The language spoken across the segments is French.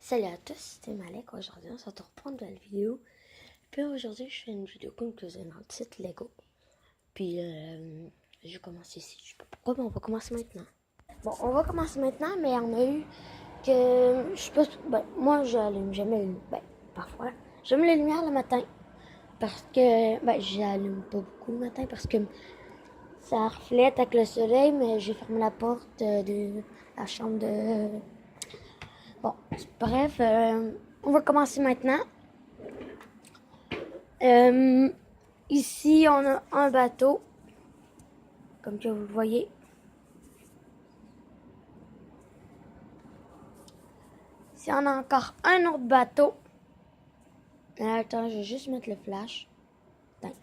Salut à tous, c'est Malek. Aujourd'hui, on se retrouve pour une nouvelle vidéo. Puis aujourd'hui, je fais une vidéo conclusion dans le titre Lego. Puis, je vais commencer ici. Je sais pas pourquoi, mais on va commencer maintenant. Bon, on va commencer maintenant, mais on a eu que, je sais pas, moi, j'allume jamais les lumières. Parfois, j'allume les lumières le matin. Parce que, j'allume pas beaucoup le matin parce que ça reflète avec le soleil, mais j'ai fermé la porte de la chambre de... Bon, bref, on va commencer maintenant. Ici, on a un bateau, comme que vous le voyez. Ici, on a encore un autre bateau. Attends, je vais juste mettre le flash. Attends.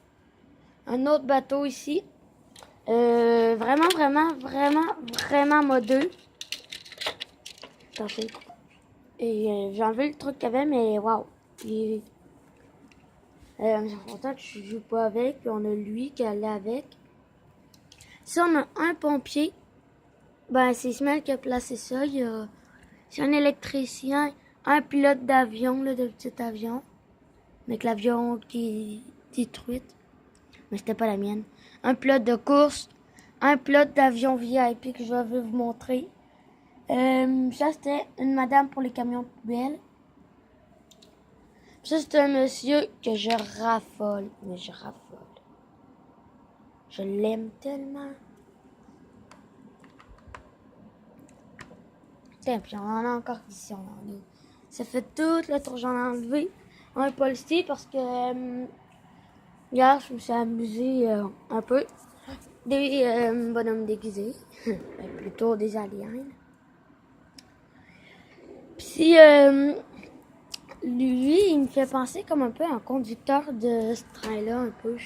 Un autre bateau ici. Vraiment modeux. Attends, et j'ai enlevé le truc qu'il y avait, mais waouh. Je suis content que je joue pas avec. Puis on a lui qui allait avec. Ici, on a un pompier. C'est Ismaël qui a placé ça. C'est un électricien, un pilote d'avion, de petit avion. Avec l'avion qui est détruite. Mais c'était pas la mienne. Un pilote de course. Un pilote d'avion VIP que je vais vous montrer. Ça, c'était une madame pour les camions de poubelle. Ça, c'est un monsieur que je raffole. Mais je raffole. Je l'aime tellement. Tiens, puis on en a encore ici. Ça fait tout le tour. J'en ai enlevé un policier parce que hier, je me suis amusée un peu. Des bonhommes déguisés. Plutôt des aliens. Puis lui, il me fait penser comme un peu un conducteur de ce train-là, un peu.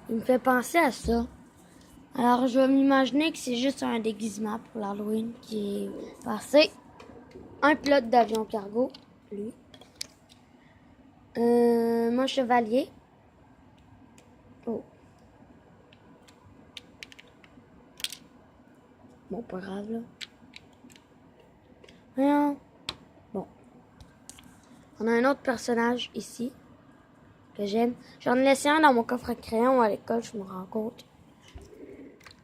Il me fait penser à ça. Alors, je vais m'imaginer que c'est juste un déguisement pour l'Halloween qui est passé. Un pilote d'avion cargo, lui. Mon chevalier. Oh. Bon, pas grave, là. Voyons. Bon. On a un autre personnage ici que j'aime. J'en ai laissé un dans mon coffre à crayon à l'école, je me rends compte.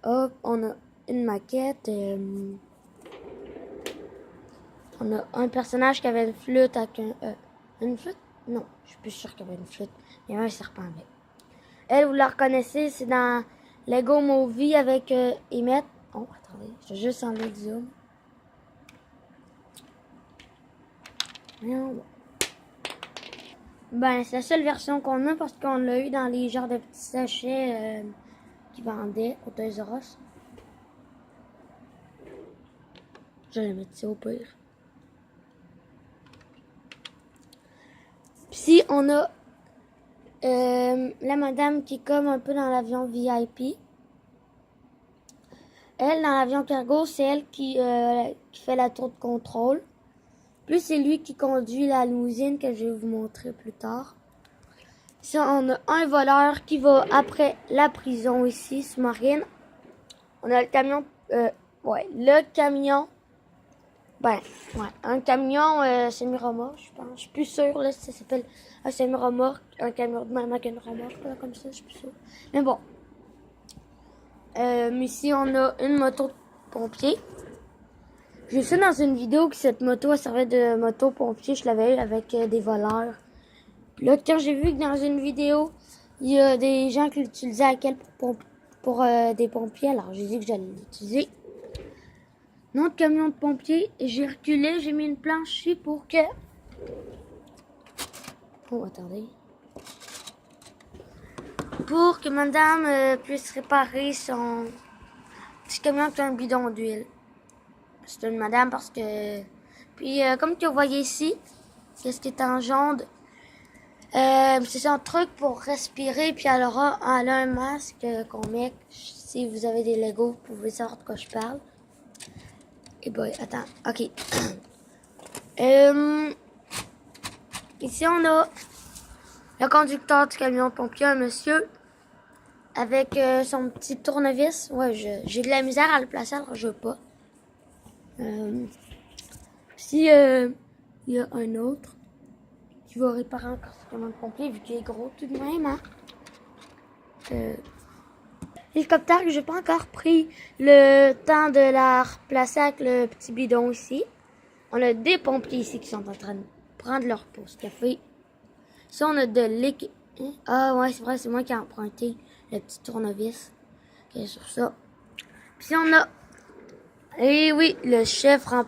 Hop, on a une maquette. On a un personnage qui avait une flûte avec une flûte? Non, je suis plus sûre qu'il y avait une flûte. Il y avait un serpent avec. Elle, vous la reconnaissez, c'est dans Lego Movie avec Emmett. Oh, attendez, je vais juste enlever le zoom. C'est la seule version qu'on a parce qu'on l'a eu dans les genres de petits sachets qui vendaient au Toys R Us. Je vais le mettre ici au pire. Puis on a la madame qui est comme un peu dans l'avion VIP. Elle, dans l'avion cargo, c'est elle qui fait la tour de contrôle. Plus c'est lui qui conduit la limousine que je vais vous montrer plus tard. Ici, on a un voleur qui va après la prison ici, sous-marine. On a le camion, le camion. Un camion semi-remorque, je pense. Je suis plus sûre, là, ça s'appelle un semi-remorque, un camion de même avec une remorque, là, comme ça, je suis plus sûre. Mais bon. Ici, on a une moto de pompier. J'ai vu ça dans une vidéo que cette moto, elle servait de moto pompier. Je l'avais eu avec des voleurs. Puis là, quand j'ai vu que dans une vidéo, il y a des gens qui l'utilisaient à quel pour des pompiers, alors j'ai dit que j'allais l'utiliser. Notre camion de pompier, j'ai reculé, j'ai mis une planche ici pour que... Oh, attendez. Pour que madame puisse réparer son petit camion avec un bidon d'huile. C'est une madame parce que... Puis, comme que vous voyez ici, qu'est-ce qui est en jaune? C'est un truc pour respirer, puis elle a un masque qu'on met. Si vous avez des Lego, vous pouvez savoir de quoi je parle. Et attends, ok. Ici, on a le conducteur du camion de pompier, un monsieur, avec son petit tournevis. Ouais, j'ai de la misère à le placer, alors je veux pas. Ici, il y a un autre qui va réparer encore ce camion de pompier, vu qu'il est gros tout de même, hein. L'hélicoptère, j'ai pas encore pris le temps de la replacer avec le petit bidon ici. On a des pompiers ici qui sont en train de prendre leur pause café. Ici, on a de l'équipe. Ah ouais, c'est vrai, c'est moi qui ai emprunté le petit tournevis qui est sur ça. Puis ici, on a... Eh oui, le chef en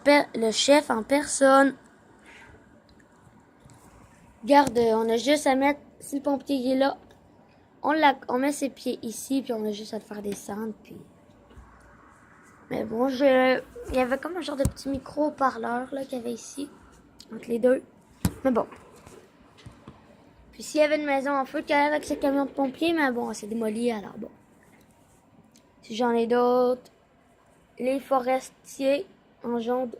personne. Regarde, on a juste à mettre... Si le pompier est là, on met ses pieds ici, puis on a juste à le faire descendre, puis... Mais bon, il y avait comme un genre de petit micro-parleur là qu'il y avait ici, entre les deux. Mais bon. Puis s'il y avait une maison en feu qui allait avec ce camion de pompier, mais bon, c'est démoli, alors bon. Si j'en ai d'autres, les forestiers en jaune,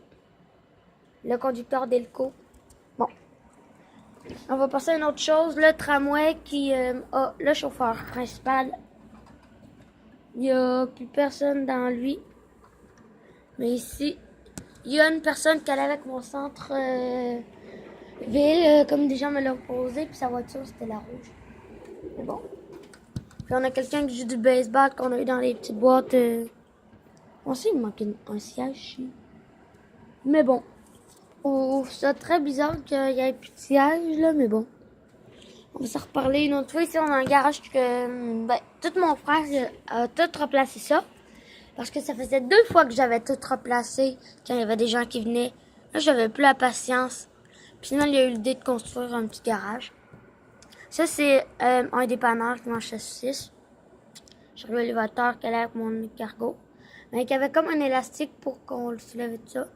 le conducteur d'hélico. Bon. On va passer à une autre chose, le tramway qui a le chauffeur principal. Il n'y a plus personne dans lui. Mais ici, il y a une personne qui allait avec mon centre ville, comme des gens me l'ont posé, puis sa voiture, c'était la rouge. Mais bon. Puis on a quelqu'un qui joue du baseball qu'on a eu dans les petites boîtes. On sait qu'il manque un siège ici. Mais bon. Oh, c'est très bizarre qu'il y ait plus de siège, là, mais bon. On va s'en reparler une autre fois. Ici, on a un garage que, tout mon frère a tout replacé ça. Parce que ça faisait 2 fois que j'avais tout replacé quand il y avait des gens qui venaient. Là, j'avais plus la patience. Puis sinon, il y a eu l'idée de construire un petit garage. Ça, c'est un dépanneur qui mange sa saucisse. J'ai revu l'élévateur qui allait avec mon cargo. Mais qui avait comme un élastique pour qu'on le soulève et tout ça.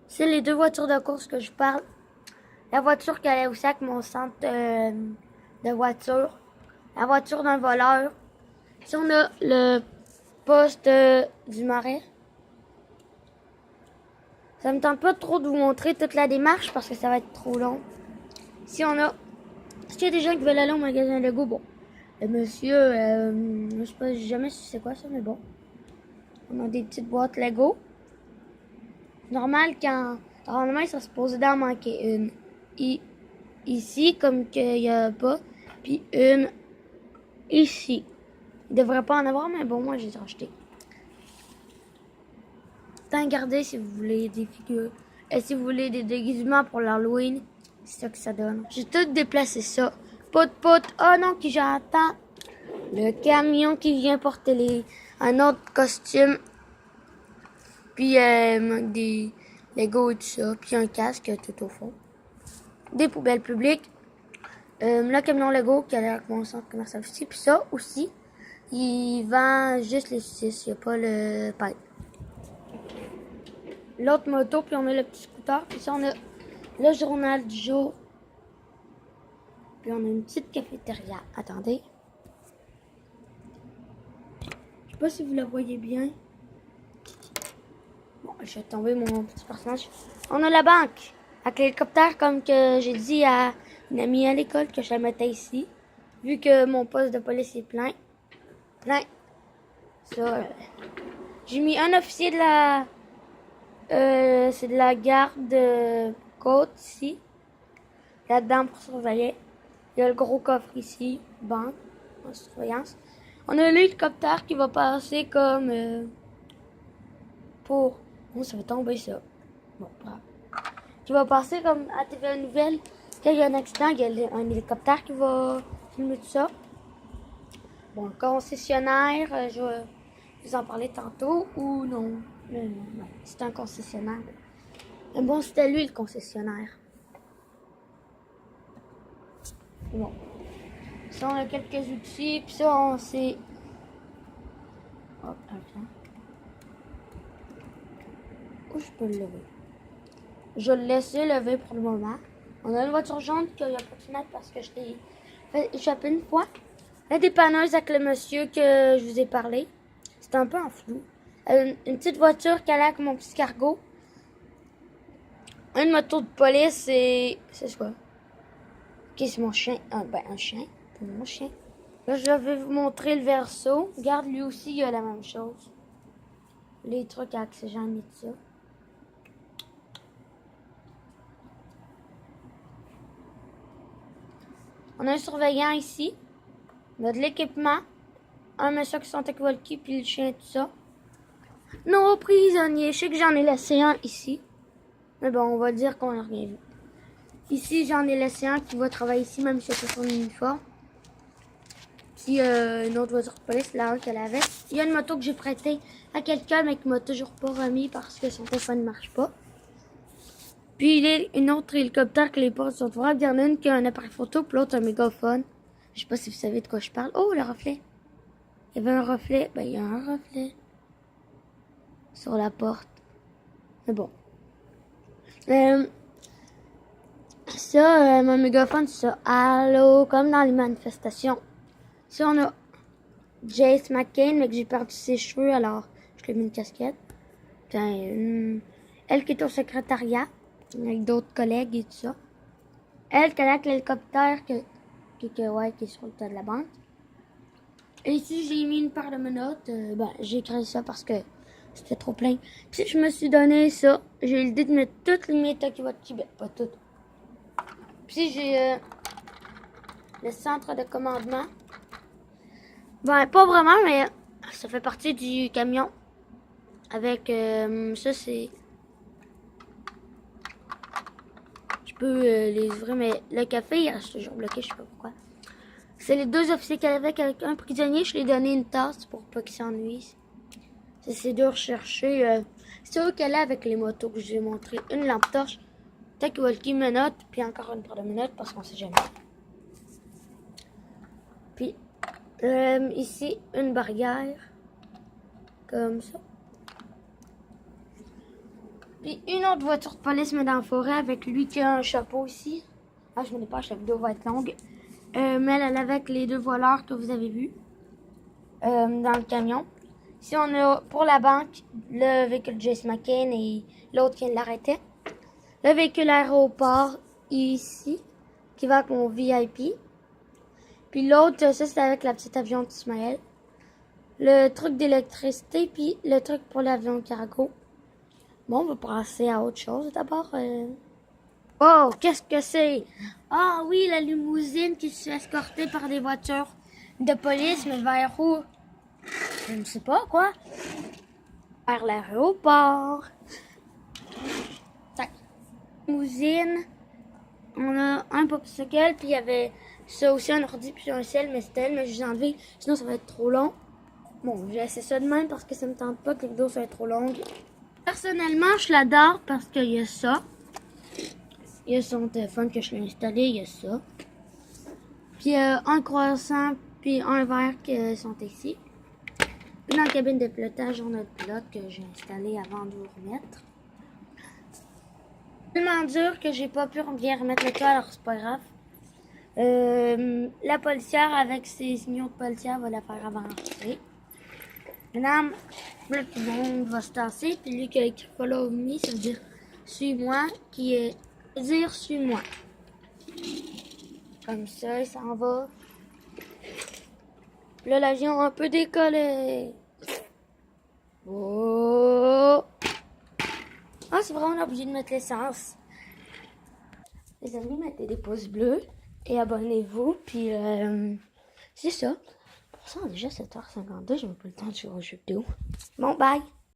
C'est les 2 voitures de course que je parle. La voiture qui allait aussi avec mon centre de voiture. La voiture d'un voleur. Ici, on a le poste du marais. Ça me tente pas trop de vous montrer toute la démarche parce que ça va être trop long. Ici, on a... Est-ce qu'il y a des gens qui veulent aller au magasin Lego? Bon. Le monsieur, je sais pas, j'ai jamais su c'est quoi ça, mais bon. On a des petites boîtes Lego. Normal, normalement, ça se posait d'en manquer une. Ici, comme qu'il y a pas. Puis une ici. Il devrait pas en avoir, mais bon, moi, j'ai racheté. Tant gardez si vous voulez des figures. Et si vous voulez des déguisements pour l'Halloween, c'est ça que ça donne. J'ai tout déplacé ça. Pout. Oh non, qui j'entends. Le camion qui vient porter un autre costume. Puis des Lego et tout ça. Puis un casque tout au fond. Des poubelles publiques. Le camion Lego qui allait avec mon centre commercial aussi. Puis ça aussi, il vend juste les saucisses. Il n'y a pas le pain. L'autre moto, puis on a le petit scooter. Puis ça, on a le journal du jour. Puis on a une petite cafétéria. Attendez. Je sais pas si vous la voyez bien. Bon, je vais tomber mon petit personnage. On a la banque. Avec l'hélicoptère, comme que j'ai dit à une amie à l'école que je la mettais ici. Vu que mon poste de police est plein. Ça, j'ai mis un officier de la... c'est de la garde côte ici. Là-dedans pour surveiller. Il y a le gros coffre ici, banque, en surveillance. On a l'hélicoptère qui va passer comme pour... Oh, ça va tomber ça. Bon, bravo. Qui va passer comme à TVA Nouvelle. Quand il y a un accident, il y a un hélicoptère qui va filmer tout ça. Bon, le concessionnaire, je vais vous en parler tantôt ou non. C'est un concessionnaire. Mais bon, c'était lui le concessionnaire. Bon. Ça, on a quelques outils. Puis ça, on sait... Hop, attends. Où je peux le lever? Je vais le laisser lever pour le moment. On a une voiture jaune qu'il n'y a pas de fenêtre parce que je l'ai fait échapper une fois. La dépanneuse avec le monsieur que je vous ai parlé. C'était un peu en flou. Une petite voiture qui allait avec mon petit cargo. Une moto de police et... C'est quoi? Ok, c'est mon chien. Ah, un chien. C'est mon chien. Là, je vais vous montrer le verso. Regarde, lui aussi, il a la même chose. Les trucs à oxygène et tout ça. On a un surveillant ici. On a de l'équipement. Un monsieur qui sont walkie puis le chien, tout ça. Nos prisonniers. Je sais que j'en ai laissé un ici. Mais bon, on va dire qu'on n'a rien vu. Ici, j'en ai laissé un qui va travailler ici, même si c'est son uniforme. Puis une autre voiture de police, là, qu'elle avait. Il y a une moto que j'ai prêtée à quelqu'un, mais qui m'a toujours pas remis parce que son téléphone ne marche pas. Puis il y a une autre hélicoptère que les portes sont ouvertes. Il y en a une qui a un appareil photo, puis l'autre un mégaphone. Je sais pas si vous savez de quoi je parle. Oh, le reflet. Il y avait un reflet. Ben, il y a un reflet sur la porte. Mais bon. Mon mégaphone, c'est ça. Allô, comme dans les manifestations. Si on a Jace McCain, mais que j'ai perdu ses cheveux, alors je lui ai mis une casquette. Puis, elle qui est au secrétariat, avec d'autres collègues et tout ça. Elle qui est avec l'hélicoptère qui est sur le tas de la banque. Et ici, j'ai mis une paire de menottes. J'ai écrit ça parce que c'était trop plein. Puis je me suis donné ça. J'ai l'idée de mettre toutes les méthodes qui vont de Québec, pas toutes. Puis j'ai le centre de commandement. Ben, pas vraiment, mais ça fait partie du camion. Avec ça, c'est... Je peux les ouvrir, mais le café, il reste toujours bloqué, je sais pas pourquoi. C'est les deux officiers qu'elle avait avec un prisonnier. Je lui ai donné une tasse pour pas qu'il s'ennuie. C'est de rechercher. C'est eux qu'elle a avec les motos que je vous ai montré. Une lampe torche, peut-être qu'il va le menottes, puis encore une paire de menottes parce qu'on sait jamais. Puis ici, une barrière. Comme ça. Puis une autre voiture de police, mais dans la forêt, avec lui qui a un chapeau ici. Ah, je ne sais pas, la vidéo va être longue. Mais elle avec les deux voleurs que vous avez vus dans le camion. Ici, on a pour la banque le véhicule Jace McCain et l'autre qui l'arrêtait. Le véhicule aéroport ici, qui va avec mon VIP. Puis l'autre, ça c'est avec la petite avion d'Ismaël. Le truc d'électricité, puis le truc pour l'avion cargo. Bon, on va passer à autre chose d'abord. Oh, qu'est-ce que c'est? Ah oui, la limousine qui se fait escorter par des voitures de police, mais vers où? Je ne sais pas, quoi. Vers l'aéroport. Limousine. On a un popsicle, puis il y avait ça aussi, un ordi, puis un sel, mais c'était elle, mais je vais enlever, sinon ça va être trop long. Bon, j'ai essayé ça de même parce que ça me tente pas que les vidéos soient trop longues. Personnellement, je l'adore parce qu'il y a ça. Il y a son téléphone que je l'ai installé, il y a ça. Puis un croissant, puis un verre qui sont ici. Puis dans la cabine de pilotage, on a le pilote que j'ai installé avant de vous remettre. Tellement dur que j'ai pas pu bien remettre le toit, alors c'est pas grave. La policière avec ses signaux de policière va la faire avancer. Madame, là, tout le monde va se tasser, puis lui qui a écrit follow me, ça veut dire suis-moi, qui est dire suis-moi. Comme ça, il s'en va. Là, l'avion a un peu décollé. Oh! Ah, c'est vrai, on est obligé de mettre l'essence. Les amis, mettez des pouces bleus et abonnez-vous. Puis, c'est ça. Pour ça, on est déjà 7h52, j'ai même pas le temps de jouer aux jeux vidéo. Bon, bye!